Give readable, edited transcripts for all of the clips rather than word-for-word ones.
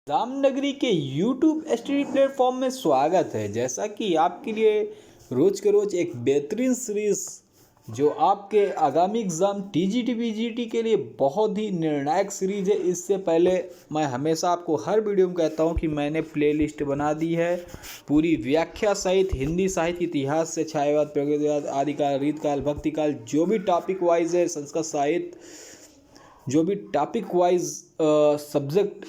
जामनगरी के YouTube STD platform में स्वागत है। जैसा कि आपके लिए रोज के रोज एक बेहतरीन सीरीज जो आपके आगामी एग्ज़ाम टीजीटी पीजीटी के लिए बहुत ही निर्णायक सीरीज है। इससे पहले मैं हमेशा आपको हर वीडियो में कहता हूं कि मैंने प्लेलिस्ट बना दी है पूरी व्याख्या सहित हिंदी साहित्य इतिहास से छायावाद प्रगतिवाद आदिकाल रीतकाल भक्तिकाल जो भी टॉपिक वाइज है, संस्कृत साहित्य जो भी टॉपिक वाइज सब्जेक्ट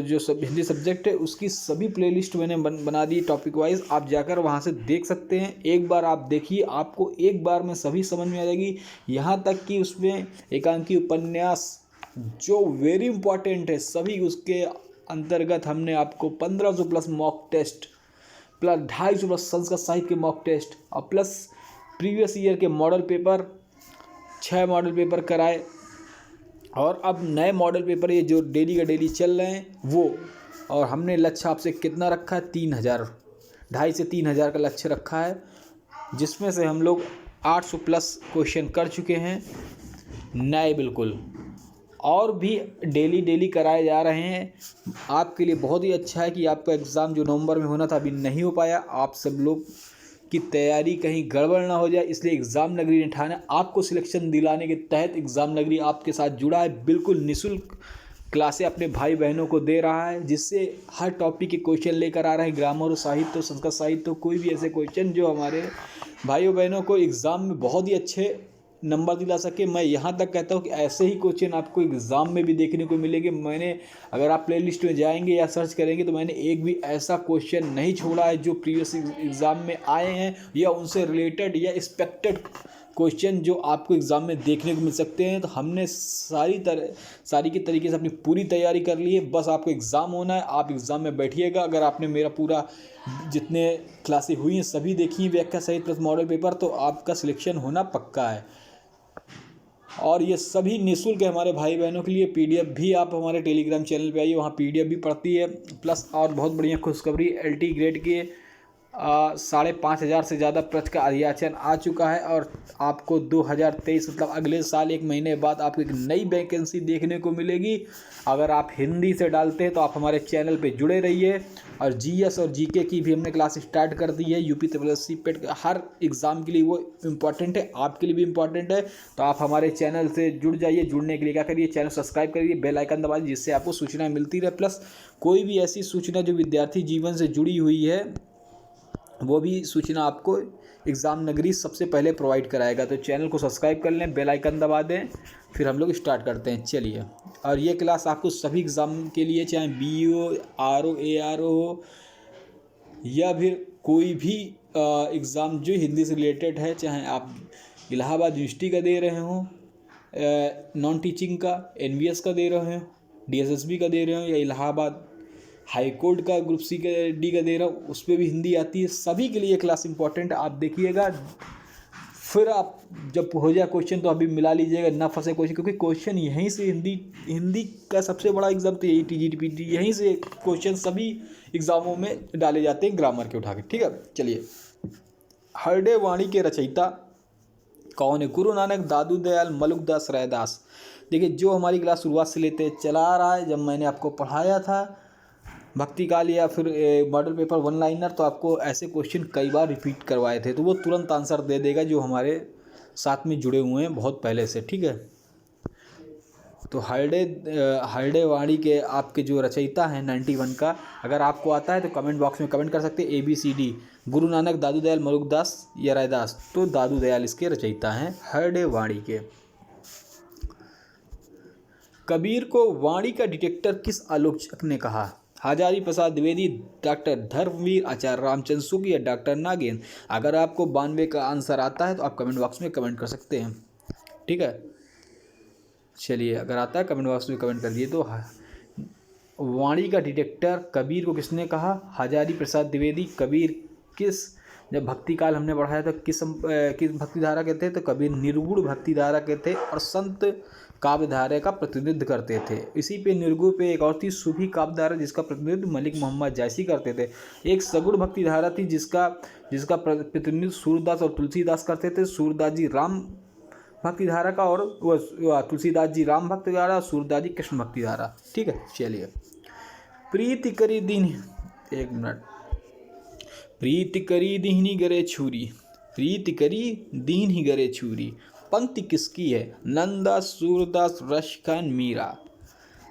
जो सब हिंदी सब्जेक्ट है उसकी सभी प्लेलिस्ट मैंने बना दी टॉपिक वाइज। आप जाकर वहां से देख सकते हैं। एक बार आप देखिए, आपको एक बार में सभी समझ में आ जाएगी। यहाँ तक कि उसमें एकांकी उपन्यास जो वेरी इंपॉर्टेंट है सभी उसके अंतर्गत हमने आपको 1500 plus mock test plus 250 plus Sanskrit साहित्य के मॉक टेस्ट और प्लस प्रीवियस ईयर के मॉडल पेपर 6 मॉडल पेपर कराए। और अब नए मॉडल पेपर ये जो डेली का डेली चल रहे हैं वो, और हमने लक्ष्य आपसे कितना रखा है 3000 2.5 से 3000 का लक्ष्य रखा है, जिसमें से हम लोग 800 प्लस क्वेश्चन कर चुके हैं नए बिल्कुल, और भी डेली कराए जा रहे हैं। आपके लिए बहुत ही अच्छा है कि आपका एग्ज़ाम जो नवंबर में होना था अभी नहीं हो पाया। आप सब लोग की तैयारी कहीं गड़बड़ ना हो जाए, इसलिए एग्ज़ाम नगरी ने ठाना आपको सिलेक्शन दिलाने के तहत एग्ज़ाम नगरी आपके साथ जुड़ा है। बिल्कुल निःशुल्क क्लासें अपने भाई बहनों को दे रहा है, जिससे हर टॉपिक के क्वेश्चन लेकर आ रहे हैं। ग्रामर, साहित्य, संस्कृत साहित्य, कोई भी ऐसे क्वेश्चन जो हमारे भाइयों बहनों को एग्ज़ाम में बहुत ही अच्छे नंबर दिला सके। मैं यहाँ तक कहता हूँ कि ऐसे ही क्वेश्चन आपको एग्ज़ाम में भी देखने को मिलेंगे। मैंने, अगर आप प्लेलिस्ट में जाएंगे या सर्च करेंगे तो मैंने एक भी ऐसा क्वेश्चन नहीं छोड़ा है जो प्रीवियस एग्ज़ाम में आए हैं या उनसे रिलेटेड या एक्सपेक्टेड क्वेश्चन जो आपको एग्ज़ाम में देखने को मिल सकते हैं। तो हमने सारी की तरीके से अपनी पूरी तैयारी कर ली है। बस आपको एग्ज़ाम होना है, आप एग्ज़ाम में बैठिएगा। अगर आपने मेरा पूरा जितने क्लासें हुई हैं सभी देखी हैं व्याख्या सहित प्लस मॉडल पेपर, तो आपका सिलेक्शन होना पक्का है। और ये सभी निःशुल्क है हमारे भाई बहनों के लिए। पीडीएफ भी आप हमारे टेलीग्राम चैनल पे आइए, वहाँ पीडीएफ भी पढ़ती है। प्लस और बहुत बढ़िया खुशखबरी, एलटी ग्रेड के 5,500 से ज़्यादा प्रश्न का अध्याचन आ चुका है। और आपको 2023 मतलब अगले साल 1 महीने बाद आपको एक नई वैकेंसी देखने को मिलेगी। अगर आप हिंदी से डालते हैं तो आप हमारे चैनल पे जुड़े रहिए। और जीएस और जीके की भी हमने क्लास स्टार्ट कर दी है। यूपी ट्रिपल पेट हर एग्ज़ाम के लिए वो इम्पॉर्टेंट है, आपके लिए भी इम्पॉर्टेंट है। तो आप हमारे चैनल से जुड़ जाइए। जुड़ने के लिए क्या करिए, चैनल सब्सक्राइब करिए, बेल आइकन दबाइए, जिससे आपको सूचना मिलती रहे। प्लस कोई भी ऐसी सूचना जो विद्यार्थी जीवन से जुड़ी हुई है वो भी सूचना आपको एग्ज़ाम नगरी सबसे पहले प्रोवाइड कराएगा। तो चैनल को सब्सक्राइब कर लें, बेल आइकन दबा दें, फिर हम लोग स्टार्ट करते हैं। चलिए, और ये क्लास आपको सभी एग्ज़ाम के लिए, चाहे बीईओ, आरओ, एआरओ हो या फिर कोई भी एग्ज़ाम जो हिंदी से रिलेटेड है, चाहे आप इलाहाबाद यूनिवर्सिटी का दे रहे हों, नॉन टीचिंग का एनवीएस का दे रहे हो, डीएसएसबी का दे रहे हो, या इलाहाबाद हाई कोर्ट का ग्रुप सी का डी का दे रहा हूँ, उस पर भी हिंदी आती है। सभी के लिए क्लास इंपॉर्टेंट, आप देखिएगा। फिर आप जब हो जाए क्वेश्चन तो अभी मिला लीजिएगा, ना फंसे क्वेश्चन, क्योंकि क्वेश्चन यहीं से हिंदी का सबसे बड़ा एग्जाम तो यही टीजीटी पीजीटी, यहीं से क्वेश्चन सभी एग्जामों में डाले जाते हैं ग्रामर के उठा के। ठीक है, चलिए। हरडे वाणी के रचयिता कौन है? गुरु नानक, दादू दयाल, मलुकदास, रैदास। देखिए, जो हमारी क्लास शुरुआत से लेते चला आ रहा है, जब मैंने आपको पढ़ाया था भक्तिकाल या फिर मॉडल पेपर 1 लाइनर, तो आपको ऐसे क्वेश्चन कई बार रिपीट करवाए थे, तो वो तुरंत आंसर दे देगा जो हमारे साथ में जुड़े हुए हैं बहुत पहले से। ठीक है, तो हरडे वाणी के आपके जो रचयिता हैं 91 का, अगर आपको आता है तो कमेंट बॉक्स में कमेंट कर सकते हैं। ABCD, गुरु नानक, दादू दयाल, मलुकदास या रैदास। तो दादू दयाल इसके रचयिता हैं हरडे वाणी के। कबीर को वाणी का डिटेक्टर किस आलोचक ने कहा? हजारी प्रसाद द्विवेदी, डॉक्टर धर्मवीर, आचार्य रामचंद्र शुक्ल या डॉक्टर नागेंद्र। अगर आपको 92 का आंसर आता है तो आप कमेंट बॉक्स में कमेंट कर सकते हैं। ठीक है, चलिए, अगर आता है कमेंट बॉक्स में कमेंट कर दिए। तो वाणी का डिटेक्टर कबीर को किसने कहा? हजारी प्रसाद द्विवेदी। कबीर किस, जब भक्तिकाल हमने पढ़ाया तो किस भक्ति धारा के थे? तो कबीर निर्गुण भक्ति धारा के थे और संत काव्य धारा का प्रतिनिधित्व करते थे। इसी पे निर्गुण पे एक और थी सूफी काव्य धारा, जिसका प्रतिनिधित्व मलिक मोहम्मद जैसी करते थे। एक सगुण भक्ति धारा थी जिसका प्रतिनिधित्व सूरदास और तुलसीदास करते थे। सूरदास जी राम भक्ति धारा का, और तुलसीदास जी राम भक्ति धारा, सूरदास जी कृष्ण भक्ति धारा। ठीक है, चलिए। प्रीति करी दीन, एक मिनट, प्रीति करी दीहनी गरे छुरी, प्रीति करी दीहनी गरे छुरी, पंक्ति किसकी है? नंदा, सूरदास, रशखान, मीरा।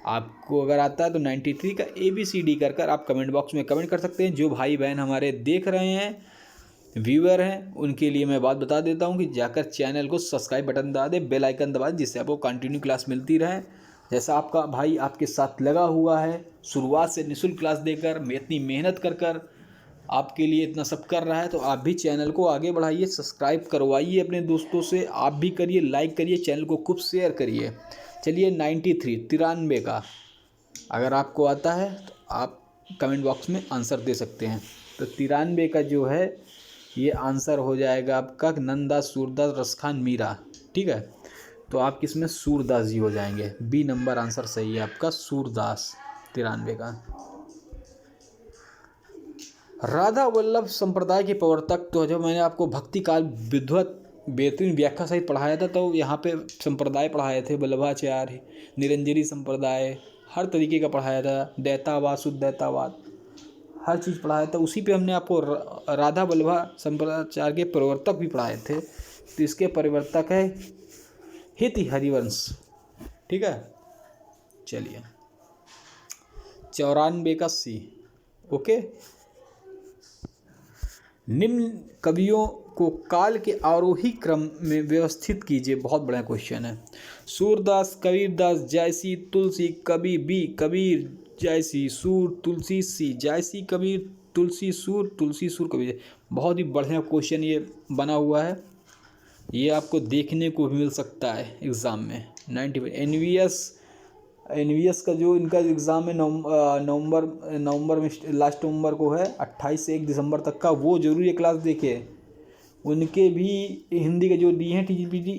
आपको अगर आता है तो 93 का ABCD कर आप कमेंट बॉक्स में कमेंट कर सकते हैं। जो भाई बहन हमारे देख रहे हैं, व्यूअर हैं, उनके लिए मैं बात बता देता हूं कि जाकर चैनल को सब्सक्राइब बटन दबा दे, बेल आइकन दबा दे, जिससे आपको कंटिन्यू क्लास मिलती रहे। जैसा आपका भाई आपके साथ लगा हुआ है शुरुआत से निःशुल्क क्लास देकर, मैं इतनी मेहनत कर आपके लिए इतना सब कर रहा है, तो आप भी चैनल को आगे बढ़ाइए, सब्सक्राइब करवाइए अपने दोस्तों से, आप भी करिए, लाइक करिए, चैनल को खूब शेयर करिए। चलिए 93 का अगर आपको आता है तो आप कमेंट बॉक्स में आंसर दे सकते हैं। तो 93 का जो है ये आंसर हो जाएगा आपका नंदा, सूरदास, रसखान, मीरा। ठीक है, तो आप किस में? सूरदास जी हो जाएंगे। बी नंबर आंसर सही है आपका, सूरदास 93 का। राधा वल्लभ संप्रदाय के प्रवर्तक, तो जो मैंने आपको भक्ति काल विद्वत बेहतरीन व्याख्या सहित पढ़ाया था, तो यहाँ पे संप्रदाय पढ़ाए थे, वल्लभाचार्य, निरंजनी संप्रदाय, हर तरीके का पढ़ाया था, दैतावाद, शुद्ध दैतावाद, हर चीज़ पढ़ाया था। उसी पे हमने आपको राधा वल्लभा संप्रदाय के प्रवर्तक भी पढ़ाए थे। तो इसके परिवर्तक है हित हरिवंश। ठीक है, चलिए 94 का C। ओके, निम्न कवियों को काल के आरोही क्रम में व्यवस्थित कीजिए। बहुत बड़ा क्वेश्चन है। सूरदास, कबीरदास, जायसी, तुलसी, कबीर, बी कबीर, जायसी, सूर, तुलसी, सी जायसी, कबीर, तुलसी, सूर, तुलसी, सूर, कबीर। बहुत ही बढ़िया क्वेश्चन ये बना हुआ है, ये आपको देखने को भी मिल सकता है एग्ज़ाम में। 95 एनवीएस का जो इनका एग्ज़ाम है नवंबर में, लास्ट नवंबर को है, 28 से 1 दिसंबर तक का, वो जरूर ये क्लास देखिए। उनके भी हिंदी के जो दिए हैं TGPG,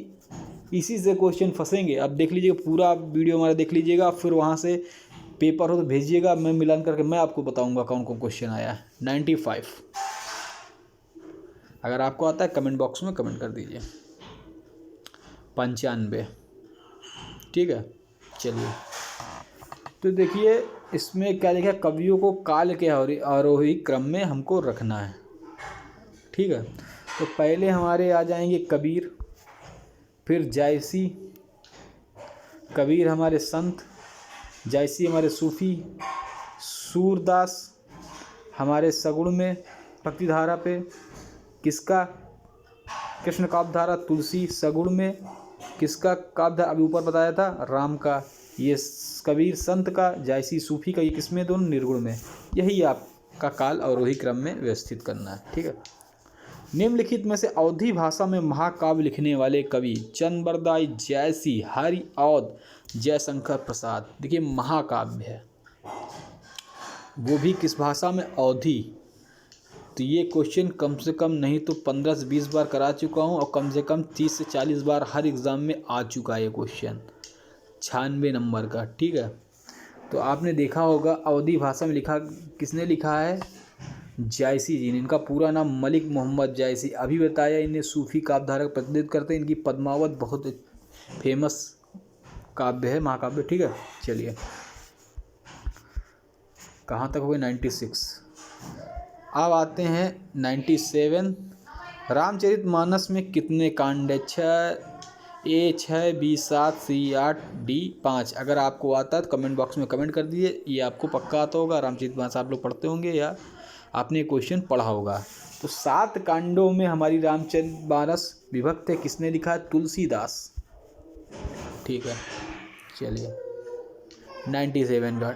इसी से क्वेश्चन फंसेंगे। आप देख लीजिएगा, पूरा वीडियो हमारा देख लीजिएगा, फिर वहाँ से पेपर हो तो भेजिएगा, मैं मिलान करके मैं आपको बताऊँगा कौन कौन क्वेश्चन आया है। 95 अगर आपको आता है कमेंट बॉक्स में कमेंट कर दीजिए। 95। ठीक है, चलिए तो देखिए इसमें क्या लिखा है, कवियों को काल के आरोही क्रम में हमको रखना है। ठीक है, तो पहले हमारे आ जाएंगे कबीर, फिर जायसी, कबीर हमारे संत, जायसी हमारे सूफी, सूरदास हमारे सगुण में भक्ति धारा पे, किसका? कृष्ण काव्य धारा, तुलसी सगुण में, किसका काव्य धारा अभी ऊपर बताया था? राम का। ये कबीर संत का, जायसी सूफी का, ये किसमें? दोनों निर्गुण में। यही आपका काल अवरोही क्रम में व्यवस्थित करना है। ठीक है, निम्नलिखित में से अवधी भाषा में महाकाव्य लिखने वाले कवि चंद्रबरदाई, जायसी, हरि औध, जयशंकर प्रसाद। देखिए महाकाव्य है, वो भी किस भाषा में? अवधी। तो ये क्वेश्चन कम से कम नहीं तो 15 से 20 बार करा चुका हूँ, और कम से कम 30 से 40 बार हर एग्ज़ाम में आ चुका है ये क्वेश्चन, 96 नंबर का। ठीक है, तो आपने देखा होगा अवधी भाषा में लिखा, किसने लिखा है? जायसी जी ने। इनका पूरा नाम मलिक मोहम्मद जायसी। अभी बताया, इन्हें सूफी काव्य धारा का प्रतिनिधित्व करते हैं। इनकी पद्मावत बहुत फेमस काव्य है, महाकाव्य। ठीक है, चलिए कहाँ तक हुए? 96। अब आते हैं 97। रामचरितमानस में कितने कांड है? 6, A 6, B 7, C 8, D 5। अगर आपको आता है तो कमेंट बॉक्स में कमेंट कर दीजिए। ये आपको पक्का आता होगा, रामचरितमानस आप लोग पढ़ते होंगे या आपने क्वेश्चन पढ़ा होगा। तो 7 कांडों में हमारी रामचरितमानस विभक्त है। किसने लिखा है? तुलसीदास। ठीक है, चलिए 97 का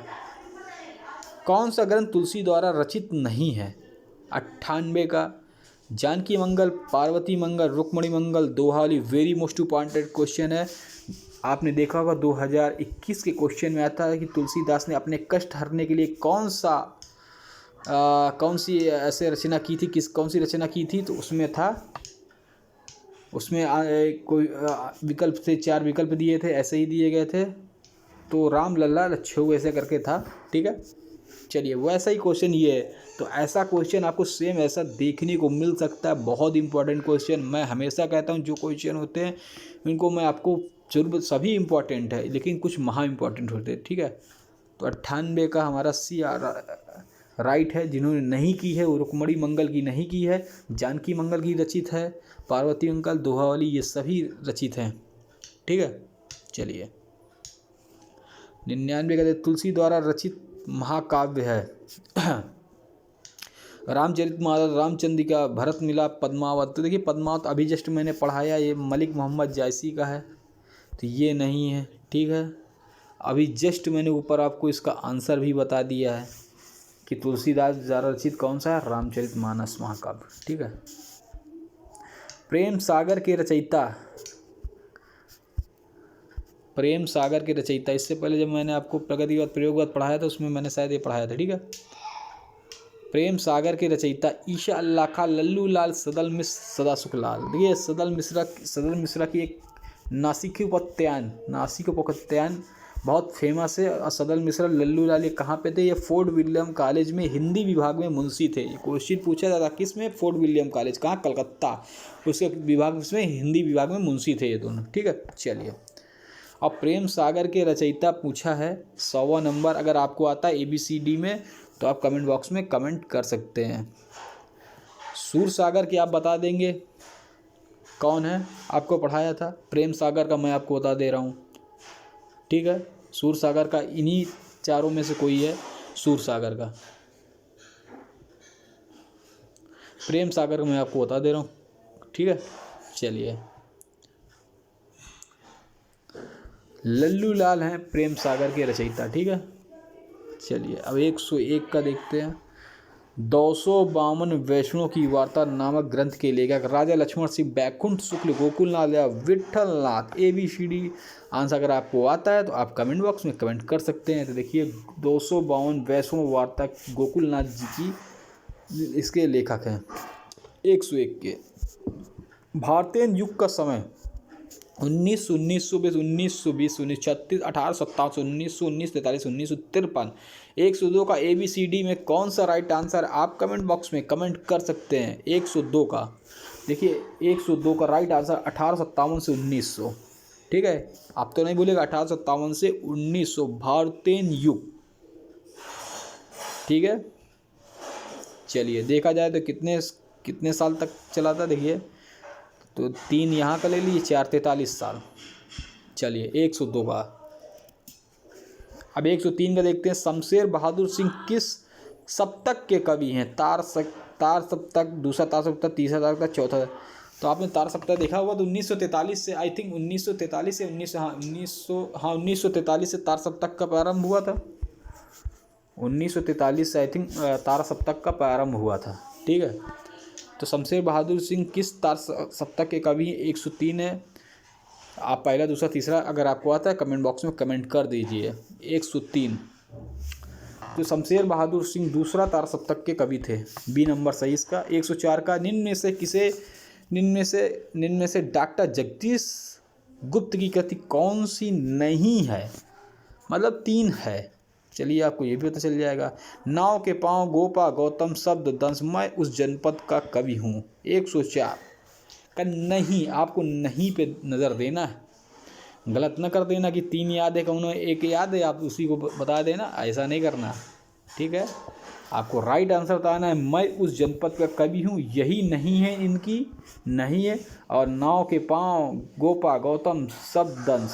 कौन सा ग्रंथ तुलसी द्वारा रचित नहीं है? 98 का Janaki Mangal, Parvati Mangal, Rukmini Mangal, Dohavali. Very most important question है। आपने देखा होगा 2021 के क्वेश्चन में आता है कि तुलसीदास ने अपने कष्ट हरने के लिए कौन सी ऐसे रचना की थी, कौन सी रचना की थी? तो उसमें था, उसमें कोई विकल्प थे, 4 विकल्प दिए थे, ऐसे ही दिए गए थे। तो राम लल्ला लच्छू ऐसे करके था। ठीक है, चलिए वैसा ही क्वेश्चन ये है। तो ऐसा क्वेश्चन आपको सेम ऐसा देखने को मिल सकता है। बहुत इंपॉर्टेंट क्वेश्चन। मैं हमेशा कहता हूँ जो क्वेश्चन होते हैं उनको मैं आपको जरूर, सभी इंपॉर्टेंट है लेकिन कुछ महा इंपॉर्टेंट होते हैं। ठीक है, तो 98 का हमारा सी राइट है। जिन्होंने नहीं की है वो रुक्मणी मंगल की नहीं की है, जानकी मंगल की रचित है, पार्वती मंगल, दोहावली, ये सभी रचित हैं। ठीक है, चलिए 99 का तुलसी द्वारा रचित महाकाव्य है रामचरितमानस, रामचंद्रिका, भरत मिलाप, पद्मावत। तो देखिए पद्मावत अभी जस्ट मैंने पढ़ाया, ये मलिक मोहम्मद जायसी का है, तो ये नहीं है। ठीक है, अभी जस्ट मैंने ऊपर आपको इसका आंसर भी बता दिया है कि तुलसीदास द्वारा रचित कौन सा है, रामचरितमानस महाकाव्य। ठीक है, प्रेम सागर के रचयिता, प्रेम सागर के रचयिता, इससे पहले जब मैंने आपको प्रगतिवाद प्रयोगवाद पढ़ाया था उसमें मैंने शायद ये पढ़ाया था। ठीक है, प्रेम सागर के रचयिता ईशा अल्लाह खा, लल्लू लाल, सदल मिश्र, सदा सुखलाल। देखिए सदल मिश्रा की एक नासिक उपत्यान बहुत फेमस है। और सदल मिश्रा, लल्लू लाल, ये कहाँ पे थे, ये फोर्ट विलियम कॉलेज में हिंदी विभाग में मुंशी थे। ये क्वेश्चन पूछा जाता किस में, फोर्ट विलियम कॉलेज, कहाँ, कलकत्ता, उसके विभाग में हिंदी विभाग में मुंशी थे ये दोनों। ठीक है, चलिए अब प्रेम सागर के रचयिता पूछा है 100वां नंबर। अगर आपको आता है ABCD में तो आप कमेंट बॉक्स में कमेंट कर सकते हैं। सूर सागर की आप बता देंगे कौन है, आपको पढ़ाया था। प्रेम सागर का मैं आपको बता दे रहा हूँ। ठीक है, सूर सागर का इन्हीं चारों में से कोई है, सूर सागर का। प्रेम सागर का मैं आपको बता दे रहा हूँ। ठीक है, चलिए लल्लू लाल हैं प्रेम सागर के रचयिता। ठीक है, चलिए अब 101 का देखते हैं। 252 वैष्णव की वार्ता नामक ग्रंथ के लेखक राजा लक्ष्मण सिंह, बैकुंठ शुक्ल, गोकुलनाथ या विठलनाथ। ABCD आंसर अगर आपको आता है तो आप कमेंट बॉक्स में कमेंट कर सकते हैं। तो देखिए 252 वैष्णव वार्ता गोकुलनाथ जी की इसके लेखक हैं। 101 के भारतीय युग का समय 1900, 1920, 1920, 1936, 1857, 1919, 43, 1953। 102 का ABCD में कौन सा राइट आंसर, आप कमेंट बॉक्स में कमेंट कर सकते हैं। 102 का देखिए 102 का राइट आंसर 1857 से 1900। ठीक है, आप तो नहीं बोलेगा, 1857 से 1900 भारतीय युग। ठीक है, चलिए देखा जाए तो कितने साल तक चला था, देखिए तो 3 यहाँ का ले लीजिए, 4 43 साल। चलिए 102 का। अब 103 का देखते हैं। शमशेर बहादुर सिंह किस सप्तक के कवि हैं? तार सप्तक, दूसरा तार सप्तक, तीसरा तार सप्तक, चौथा। तो आपने तार सप्तक देखा होगा तो 1943 से, आई थिंक 1943 से 1943 से तार सप्तक का प्रारंभ हुआ था। 1943 से आई थिंक तार सप्तक का प्रारंभ हुआ था। ठीक है, तो शमशेर बहादुर सिंह किस तार सप्तक के कवि हैं? 103 है। आप पहला, दूसरा, तीसरा अगर आपको आता है कमेंट बॉक्स में कमेंट कर दीजिए। 103 तो शमशेर बहादुर सिंह दूसरा तार सप्तक के कवि थे। बी नंबर सही इसका। 104 का निम्न में से डॉक्टर जगदीश गुप्त की कृति कौन सी नहीं है? मतलब 3 है। चलिए आपको ये भी पता चल जाएगा। नाव के पांव, गोपा, गौतम शब्द दंश, मैं उस जनपद का कवि हूँ। 104 का नहीं, आपको नहीं पे नज़र देना है। गलत न कर देना कि 3 याद है, कौन एक याद है आप उसी को बता देना, ऐसा नहीं करना। ठीक है, आपको राइट आंसर बताना है, मैं उस जनपद का कवि हूँ। यही नहीं है इनकी, नहीं है। और नाव के पांव, गोपा, गौतम शब्द दंश,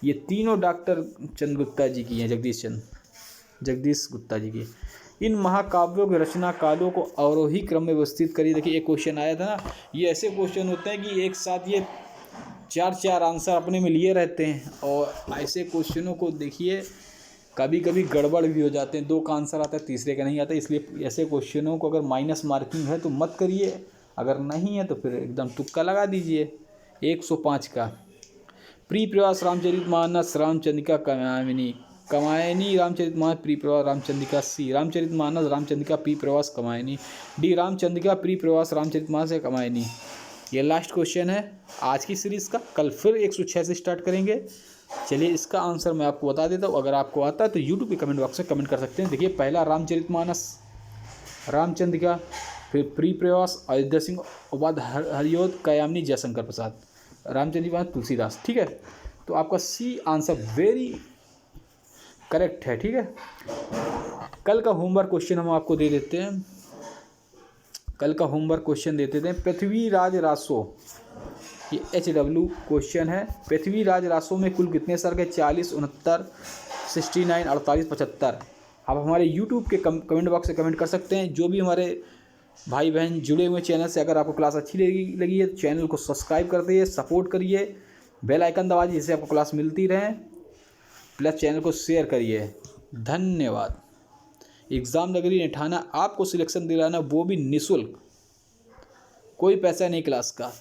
ये तीनों डॉक्टर चंद्र गुप्ता जी की हैं, जगदीश गुप्ता जी की। इन महाकाव्यों के रचना कालों को अवरोही क्रम में व्यवस्थित करिए। देखिए एक क्वेश्चन आया था ना, ये ऐसे क्वेश्चन होते हैं कि एक साथ ये 4 आंसर अपने में लिए रहते हैं। और ऐसे क्वेश्चनों को देखिए कभी कभी गड़बड़ भी हो जाते हैं, 2 का आंसर आता है, तीसरे का नहीं आता। इसलिए ऐसे क्वेश्चनों को अगर माइनस मार्किंग है तो मत करिए, अगर नहीं है तो फिर एकदम तुक्का लगा दीजिए। 105 का प्री प्रवास रामचरितमानस, रामचंद्रिका, कमायनी रामचरितमानस, प्री प्रवास रामचंद्रिका। सी रामचरितमानस, रामचंद्रिका, प्री प्रवास, कमायनी। डी रामचंद्रिका, प्री प्रवास, रामचरितमानस या कमायनी। ये लास्ट क्वेश्चन है आज की सीरीज़ का। कल फिर 106 से स्टार्ट करेंगे। चलिए इसका आंसर मैं आपको बता देता हूँ। अगर आपको आता है तो यूट्यूब के कमेंट बॉक्स में कमेंट कर सकते हैं। देखिए पहला रामचरितमानस, रामचंद्रिका, फिर प्री प्रवास अयोध्या सिंह, और बाद हरियोध, कयामनी, जयशंकर प्रसाद, रामचरितमानस तुलसीदास। ठीक है, तो आपका सी आंसर वेरी करेक्ट है। ठीक है, कल का होमवर्क क्वेश्चन हम आपको दे देते हैं। कल का होमवर्क क्वेश्चन देते थे, पृथ्वीराज रासो, ये HW क्वेश्चन है। पृथ्वीराज रासो में कुल कितने सर्ग है? 40, 69, 69, 48, 75। आप हमारे यूट्यूब के कमेंट बॉक्स से कमेंट कर सकते हैं। जो भी हमारे भाई बहन जुड़े हुए चैनल से, अगर आपको क्लास अच्छी लगी है तो चैनल को सब्सक्राइब कर दिए, सपोर्ट करिए, बेल आइकन दबाइए जिससे आपको क्लास मिलती रहे, प्लस चैनल को शेयर करिए। धन्यवाद। एग्ज़ाम नगरी नेठाना आपको सिलेक्शन दिलाना, वो भी निःशुल्क, कोई पैसा नहीं क्लास का।